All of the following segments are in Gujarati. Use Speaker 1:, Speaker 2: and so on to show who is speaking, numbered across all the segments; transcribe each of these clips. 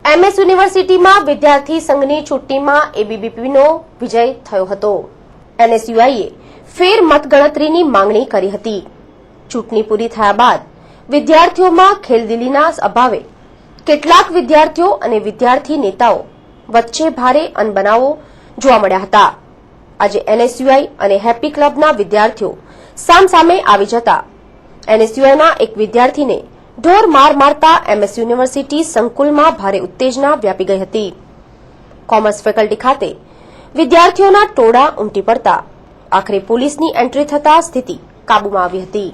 Speaker 1: એમએસ યુનિવર્સિટીમાં વિદ્યાર્થી સંઘની ચૂંટણીમાં એબીવીપીનો વિજય થયો હતો. એનએસયુઆઈએ ફેર મતગણતરીની માંગણી કરી હતી. ચૂંટણી પૂરી થયા બાદ વિદ્યાર્થીઓમાં ખેલદિલીના અભાવે કેટલાક વિદ્યાર્થીઓ અને વિદ્યાર્થી નેતાઓ વચ્ચે ભારે અનબનાવો જોવા મળ્યા હતા. આજે એનએસયુઆઈ અને હેપી ક્લબના વિદ્યાર્થીઓ સામસામે આવી જતા એનએસયુઆઈના એક વિદ્યાર્થીને ઢોર માર મારતા એમએસ યુનિવર્સિટી સંકુલમાં ભારે ઉત્તેજના વ્યાપી ગઈ હતી. કોમર્સ ફેકલ્ટી ખાતે વિદ્યાર્થીઓના ટોળા ઉમટી પડતા આખરે પોલીસની એન્ટ્રી થતા સ્થિતિ કાબૂમાં આવી હતી.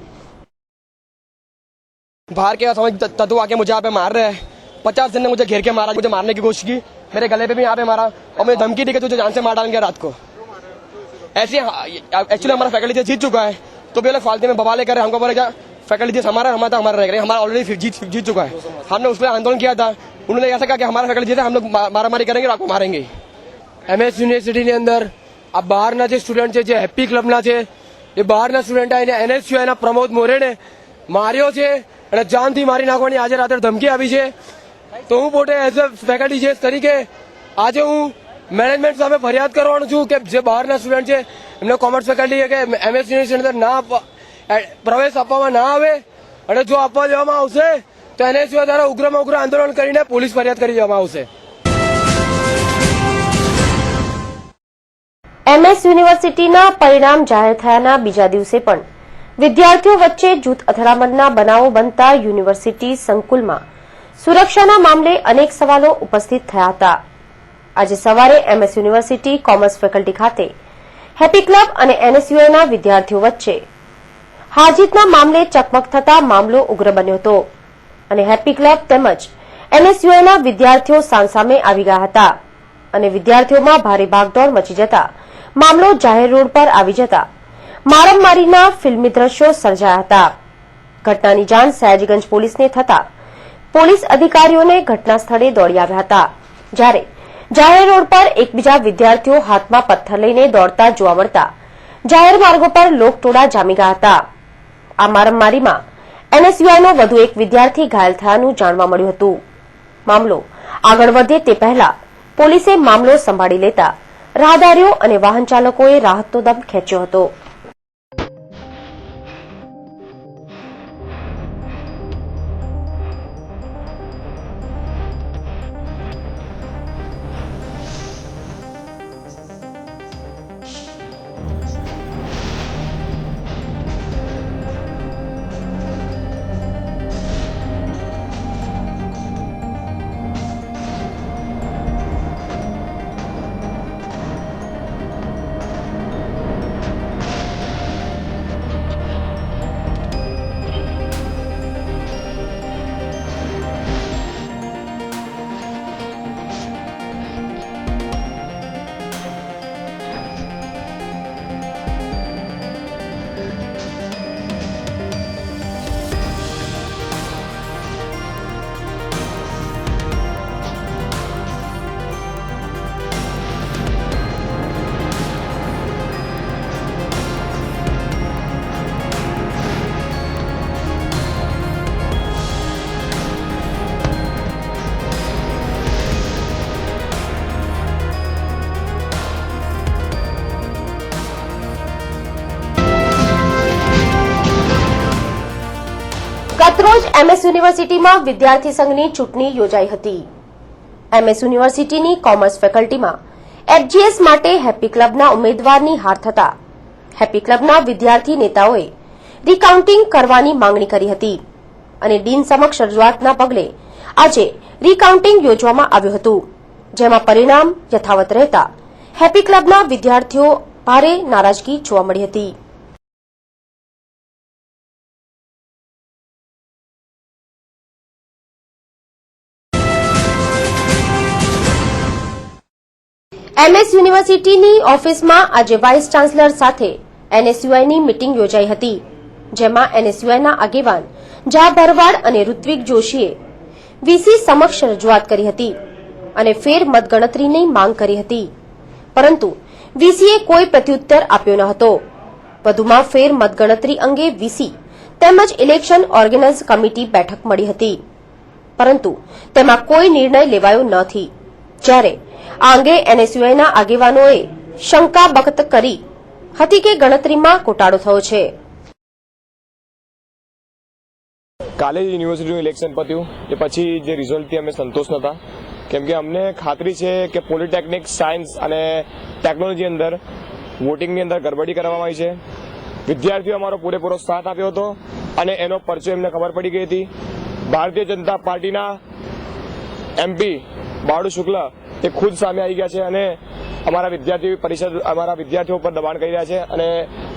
Speaker 2: बाहर के समझ तत्व आके मुझे यहाँ पे मार रहे हैं. 50 जन ने मुझे घेर के मारा, मुझे मारने की कोशिश की, मेरे गले पे भी यहाँ पे मारा और मुझे धमकी दी कि तुझे जान से मार डालेंगे रात को. ऐसे एक्चुअली हमारा फैकल्टी जीत चुका है तो भी लोग फालतू में बवाले कर रहे हैं. हमको बोले क्या फैकल्टी हमारा रह गए, हमारा ऑलरेडी जीत चुका है. हमने उस पर आंदोलन किया था. उन्होंने ऐसा कहा कि हमारा फैकल्टी जीते, हम लोग मारामारी करेंगे, आपको मारेंगे.
Speaker 3: एमएस यूनिवर्सिटी ની અંદર આ બહારના જે સ્ટુડન્ટ છે, જે હેપી ક્લબના છે, એ બહારના સ્ટુડન્ટ આવીને એનએસયુઆઈના પ્રમોદ મોરેને માર્યો છે અને જાનથી મારી નાખવાની આજે રાત્રે ધમકી આવી છે. તો હું પોતે એઝ અ ફેકલ્ટી ચેસ તરીકે આજે હું મેનેજમેન્ટ સામે ફરિયાદ કરવાનો છું કે જે બહારના સ્ટુડન્ટ છે એમને કોમર્સ ફેકલ્ટી કે એમએસ યુનિવર્સિટી અંદર પ્રવેશ આપવામાં ના આવે અને જો આપવા દેવામાં આવશે તો એનએસયુઆઈ દ્વારા ઉગ્રમાં ઉગ્ર આંદોલન કરીને પોલીસ ફરિયાદ કરી દેવામાં આવશે.
Speaker 1: એમએસ યુનિવર્સિટીના પરિણામ જાહેર થયાના બીજા દિવસે પણ વિદ્યાર્થીઓ વચ્ચે જૂથ અથડામણના બનાવો બનતા યુનિવર્સિટી સંકુલમાં સુરક્ષાના મામલે અનેક સવાલો ઉપસ્થિત થયા હતા. આજે સવારે એમએસ યુનિવર્સિટી કોમર્સ ફેકલ્ટી ખાતે હેપી ક્લબ અને એનએસયુઆઈના વિદ્યાર્થીઓ વચ્ચે હારજીતના મામલે ચકમક થતા મામલો ઉગ્ર બન્યો હતો અને હેપી ક્લબ તેમજ એનએસયુઆઈના વિદ્યાર્થીઓ સામસામે આવી ગયા હતા અને વિદ્યાર્થીઓમાં ભારે ભાગદોડ મચી જતા મામલો જાહેર રોડ પર આવી જતા મારામારીના ફિલ્મી દ્રશ્યો સર્જાયા હતા. ઘટનાની જાણ સયાજીગંજ પોલીસને થતા પોલીસ અધિકારીઓને ઘટના સ્થળે દોડી આવ્યા હતા. જ્યારે જાહેર રોડ પર એકબીજા વિદ્યાર્થીઓ હાથમાં પથ્થર લઈને દોડતા જોવા મળતા જાહેર માર્ગો પર લોકટોળા જામી ગયા હતા. આ મારામારીમાં એનએસયુઆઈનો વધુ એક વિદ્યાર્થી ઘાયલ થયાનું જાણવા મળ્યું હતું. મામલો આગળ વધે તે પહેલા પોલીસે મામલો સંભાળી લેતા રાહદારીઓ અને વાહન ચાલકોએ રાહતનો દમ ખેંચ્યો હતો. ગતરોજ એમએસ યુનિવર્સિટીમાં વિદ્યાર્થી સંઘની ચૂંટણી યોજાઈ હતી. એમએસ યુનિવર્સિટીની કોમર્સ ફેકલ્ટીમાં એફજીએસ માટે હેપી ક્લબના ઉમેદવારની હાર થતા હેપી ક્લબના વિદ્યાર્થી નેતાઓએ રીકાઉન્ટિંગ કરવાની માંગણી કરી હતી અને ડીન સમક્ષ રજૂઆતના પગલે આજે રીકાઉન્ટિંગ યોજવામાં આવ્યું હતું, જેમાં પરિણામ યથાવત રહેતા હેપી ક્લબના વિદ્યાર્થીઓ ભારે નારાજગી જોવા મળી હતી. એમએસ યુનિવર્સિટીની ઓફિસમાં આજે વાઇસ ચાન્સલર સાથે એનએસયુઆઈની મીટિંગ યોજાઈ હતી, જેમાં એનએસયુઆઈના આગેવાન જા ભરવાડ અને ઋત્વિક જોશીએ વીસી સમક્ષ રજૂઆત કરી હતી અને ફેર મતગણતરીની માંગ કરી હતી, પરંતુ વીસીએ કોઈ પ્રત્યુત્તર આપ્યો ન હતો. વધુમાં ફેર મતગણતરી અંગે વીસી તેમજ ઇલેક્શન ઓર્ગેનાઇઝ કમિટી બેઠક મળી હતી. પરંતુ તેમાં કોઈ નિર્ણય લેવાયો નથી. જ્યારે આ અંગે એનએસયુઆઈના આગેવાનોએ શંકા વ્યક્ત કરી હતી કે ગણતરીમાં ઘોટાળો થયો છે.
Speaker 4: કાલે જ યુનિવર્સિટીનું ઇલેક્શન પત્યું એ પછી જે રિઝલ્ટથી અમે સંતોષ નહોતા, કેમ કે અમને ખાતરી છે કે પોલિટેકનિક, સાયન્સ અને ટેકનોલોજી અંદર વોટિંગની અંદર ગડબડી કરવામાં આવી છે. વિદ્યાર્થીઓ અમારો પૂરેપૂરો સાથ આપ્યો હતો અને એનો પરચો એમને ખબર પડી ગઈ હતી. ભારતીય જનતા પાર્ટીના MP બાળુ શુક્લ એ ખુદ સામે આવી ગયા છે અને અમારા વિદ્યાર્થી પરિષદ અમારા વિદ્યાર્થીઓ પર દબાણ કરી રહ્યા છે અને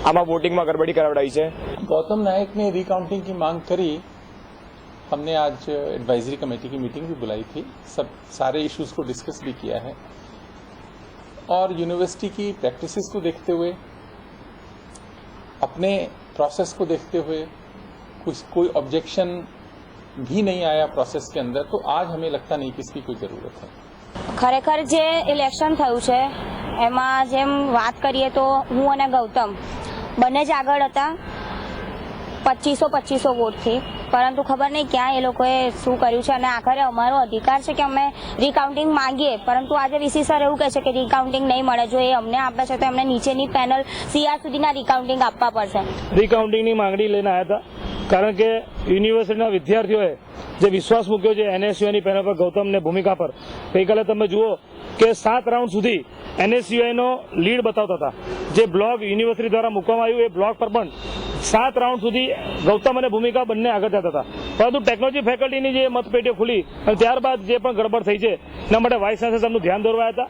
Speaker 4: આમાં વોટિંગમાં ગડબડી કરાવડાઈ છે.
Speaker 5: गौतम नायक ने रिकाउंटिंग की मांग करी. हमने आज एडवाइजरी कमेटी की मीटिंग भी बुलाई थी, सब सारे इश्यूज को डिस्कस भी किया है और यूनिवर्सिटी की प्रैक्टिसेस को देखते हुए, अपने प्रोसेस को देखते हुए कोई ऑब्जेक्शन भी नहीं आया प्रोसेस के अंदर, तो आज हमें लगता नहीं कि इसकी कोई ज़रूरत है.
Speaker 6: ખરેખર જે ઇલેક્શન થયું છે એમાં જેમ વાત કરીએ તો હું અને ગૌતમ બંને જ આગળ હતા 2500 વોટથી, પરંતુ ખબર નહીં ક્યાં એ લોકોએ શું કર્યું છે અને આખરે અમારો અધિકાર છે કે અમે રિકાઉન્ટિંગ માંગીએ, પરંતુ આજે વીસી સર એવું કહે છે કે રિકાઉન્ટિંગ નહીં મળે. જો એ અમને આપે છે તો એમને નીચેની પેનલ CR સુધીના રિકાઉન્ટિંગ આપવા પડશે.
Speaker 7: રિકાઉન્ટિંગની માંગણી લઈને આવ્યા હતા, કારણ કે યુનિવર્સિટીના વિદ્યાર્થીઓએ જે વિશ્વાસ મૂક્યો છે એનએસયુઆઈની પેનલ પર, ગૌતમને ભૂમિકા પર. ગઈકાલે તમે જુઓ કે 7 રાઉન્ડ સુધી એનએસયુઆઈનો લીડ બતાવતા હતા. જે બ્લોક યુનિવર્સિટી દ્વારા મૂકવામાં આવ્યું એ બ્લોક પર પણ 7 રાઉન્ડ સુધી ગૌતમ અને ભૂમિકા બંને આગળ જતા હતા. પરંતુ ટેકનોલોજી ફેકલ્ટીની જે મતપેટીઓ ખુલી અને ત્યારબાદ જે પણ ગડબડ થઈ છે એના માટે વાઇસ ચાન્સલર સાહેબનું ધ્યાન દોરવાયા હતા.